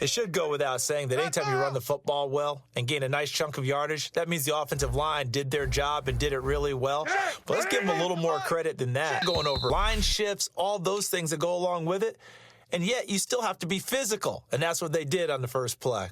It should go without saying that anytime you run the football well and gain a nice chunk of yardage, that means the offensive line did their job and did it really well. But let's give them a little more credit than that. Going over line shifts, all those things that go along with it. And yet you still have to be physical, and that's what they did on the first play.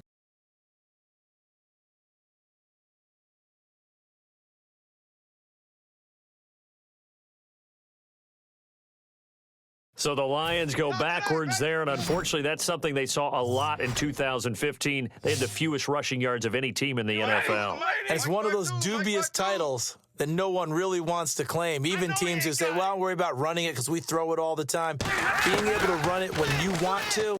So the Lions go backwards there, and unfortunately that's something they saw a lot in 2015. They had the fewest rushing yards of any team in the NFL. And it's one of those dubious titles that no one really wants to claim. Even teams who say, well, don't worry about running it because we throw it all the time. Being able to run it when you want to.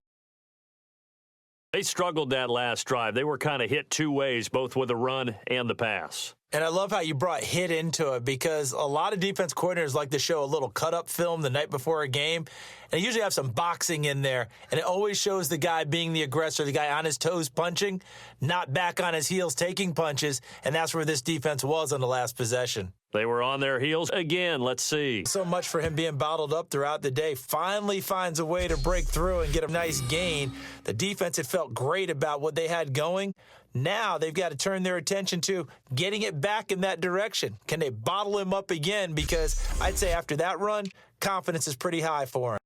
They struggled that last drive. They were kind of hit two ways, both with the run and the pass. And I love how you brought hit into it, because a lot of defense coordinators like to show a little cut-up film the night before a game, and they usually have some boxing in there, and it always shows the guy being the aggressor, the guy on his toes punching, not back on his heels taking punches, and that's where this defense was on the last possession. They were on their heels again. Let's see. So much for him being bottled up throughout the day. Finally finds a way to break through and get a nice gain. The defense had felt great about what they had going. Now they've got to turn their attention to getting it back in that direction. Can they bottle him up again? Because I'd say after that run, confidence is pretty high for him.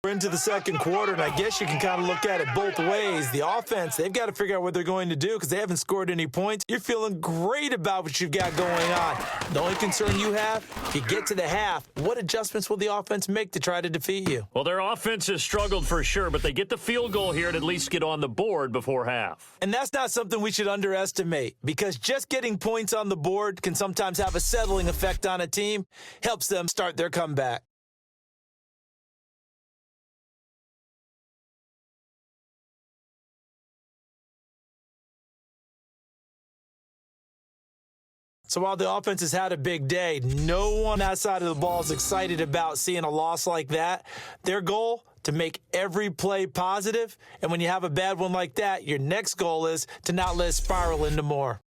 We're into the second quarter, and I guess you can kind of look at it both ways. The offense, they've got to figure out what they're going to do because they haven't scored any points. You're feeling great about what you've got going on. The only concern you have, if you get to the half, what adjustments will the offense make to try to defeat you? Well, their offense has struggled for sure, but they get the field goal here and at least get on the board before half. And that's not something we should underestimate, because just getting points on the board can sometimes have a settling effect on a team, helps them start their comeback. So while the offense has had a big day, no one outside of the ball is excited about seeing a loss like that. Their goal, to make every play positive. And when you have a bad one like that, your next goal is to not let it spiral into more.